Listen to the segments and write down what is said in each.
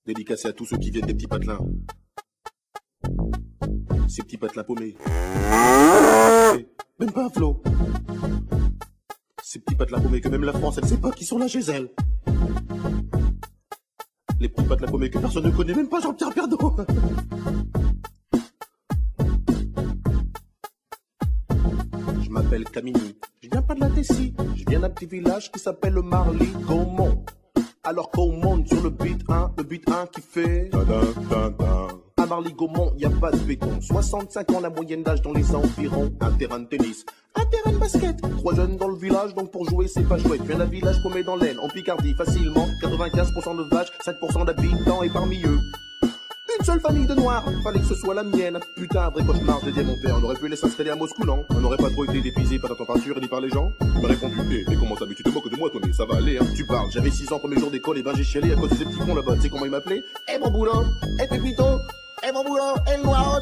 Dédicacé à tous ceux qui viennent des petits patelins. Ces petits patelins paumés. Même pas un flot. Ces petits patelins paumés que même la France, elle sait pas qui sont là chez elle. Les petits patelins paumés que personne ne connaît, même pas Jean-Pierre Pernaut. Je m'appelle Camini, je viens pas de la Tessie, je viens d'un petit village qui s'appelle le Marly-Gaumont. Alors qu'on monte sur le beat 1 qui fait à Marly-Gaumont, y a pas de béton. 65 ans la moyenne d'âge dans les environs. Un terrain de tennis, un terrain de basket. 3 jeunes dans le village, donc pour jouer c'est pas chouette. Je viens d'un village paumé dans l'Aisne, en Picardie, facilement. 95% de vaches, 5% d'habitants, et parmi eux une seule famille de noirs, fallait que ce soit la mienne. Putain, vrai cauchemar, j'ai dit à mon père, on aurait pu laisser s'installer à Moscou, non? On n'aurait pas trop été dépisé par la température ni par les gens? Il m'a répondu, mais comment ça, mais tu te moques de moi, Tony, ça va aller, hein? Tu parles, j'avais 6 ans, premier jour d'école, et ben j'ai chialé à cause de ces petits cons là-bas. Tu sais comment ils m'appelaient? Eh mon boulot, eh Pépito, eh mon boulot, eh le noir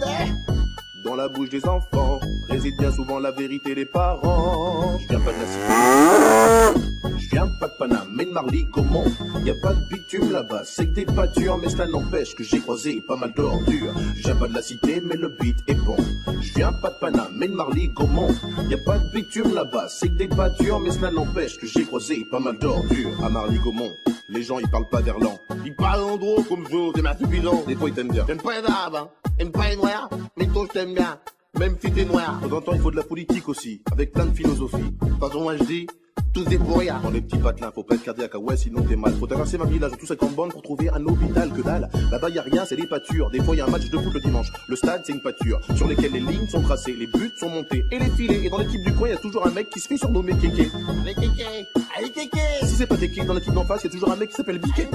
dans la bouche des enfants, réside bien souvent la vérité des parents. Je viens pas de la cité, je viens pas de Paname, mais de Marly-Gaumont. Y a pas de bitume là-bas, c'est que des pâtures, mais cela n'empêche que j'ai croisé pas mal d'ordures. Je viens pas de la cité, mais le beat est bon. Je viens pas de Paname, mais de Marly-Gaumont. Y a pas de bitume là-bas, c'est que des pâtures, mais cela n'empêche que j'ai croisé pas mal d'ordures. À Marly-Gaumont, les gens ils parlent pas verlan, ils parlent en gros comme je, des maths bidons. Des fois ils t'aiment bien. J'aime pas les arabes, hein. J'aime pas les noirs, mais toi je t'aime bien. Même si t'es noir. De temps en temps il faut de la politique aussi, avec plein de philosophie. De toute façon moi je dis, tous des pour rien. Dans les petits patelins, faut pas être cardiaque, ouais sinon t'es mal. Faut traverser ma village, tous 50 bandes pour trouver un hôpital, que dalle. Là-bas y a rien, c'est des pâtures. Des fois y a un match de foot le dimanche. Le stade c'est une pâture, sur lesquelles les lignes sont tracées, les buts sont montés et les filets. Et dans l'équipe du coin y a toujours un mec qui se fait surnommer Kéké. Allez Kéké, allez Kéké. Si c'est pas Kéké, dans l'équipe d'en face y a toujours un mec qui s'appelle Biquet.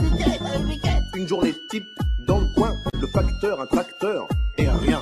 Une journée type dans le coin, le facteur, un tracteur et un rien.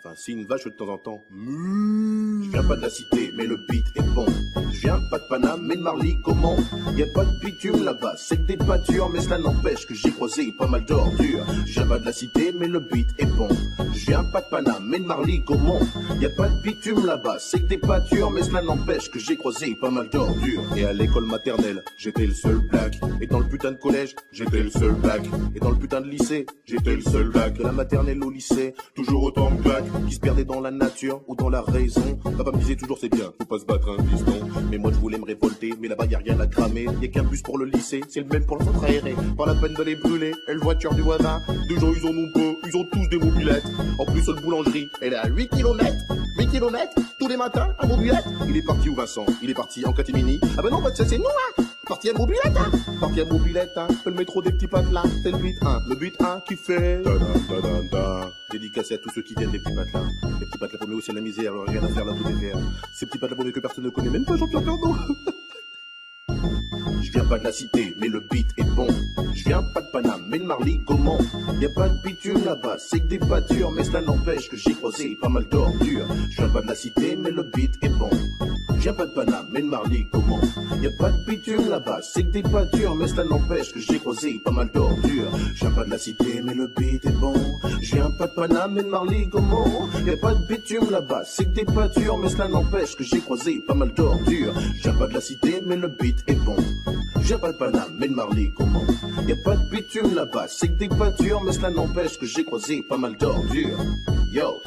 Enfin, si une vache de temps en temps. Je viens pas de la cité, mais le beat est bon. Je viens pas de Paname, mais de Marly-Gaumont. Y a pas de bitume là-bas, c'est que des pâtures, mais cela n'empêche que j'ai croisé pas mal d'ordures. Je viens pas de la cité, mais le beat est bon. Je viens pas de Paname, mais de Marly-Gaumont. Y a pas de bitume là-bas, c'est que des pâtures, mais cela n'empêche que j'ai croisé pas mal d'ordures. Et à l'école maternelle, j'étais le seul black. Et dans le putain de collège, j'étais le seul black. Et dans le putain de lycée, j'étais le seul black. De la maternelle au lycée, toujours autant de black. Qui se perdait dans la nature ou dans la raison. Papa me disait toujours c'est bien, faut pas se battre un piston. Mais moi je voulais me révolter, mais là-bas y a rien à cramer. Y a qu'un bus pour le lycée, c'est le même pour le centre aéré. Pas la peine de les brûler, et le voiture du voisin. Des gens ils en ont peu, ils ont tous des mobilettes. En plus le boulangerie, elle est à 8 km. 8 km, tous les matins, un mobilette. Il est parti où Vincent? Il est parti en catimini. Ah ben non, bah, c'est nous hein. Parti à mobilette hein. Parti à mobilette hein. Le métro des petits patelins, c'est le beat 1. Le beat 1 qui fait dédicacé à tous ceux qui viennent des petits patelins. Les petits patelins paumés aussi à la misère, alors rien à faire là tout est vert. Ces petits patelins paumés que personne ne connaît, même pas Jean-Pierre Pernaut. Je viens pas de la cité, mais le beat est bon. Je viens pas de Paname, mais de Marly-Gaumont. Y a pas de bitume là-bas, c'est que des pâtures, mais cela n'empêche que j'ai croisé pas mal d'ordures. Je viens pas de la cité, mais le beat est bon. Je viens pas de Paname, mais de Marly-Gaumont. Y a pas de bitume là-bas, c'est que des pâtures, mais cela n'empêche que j'ai croisé pas mal d'ordures. Je viens pas de la cité, mais le beat est bon. Je viens pas de Paname, mais de Marly-Gaumont. Y a pas de bitume là-bas, c'est que des pâtures, mais cela n'empêche que j'ai croisé pas mal d'ordures. Je viens pas de la cité, mais le beat est bon. Je viens pas de Paname, mais de Marly-Gaumont. Y a pas de bitume là-bas, c'est que des pâtures, mais cela n'empêche que j'ai croisé pas mal d'ordures. Yo.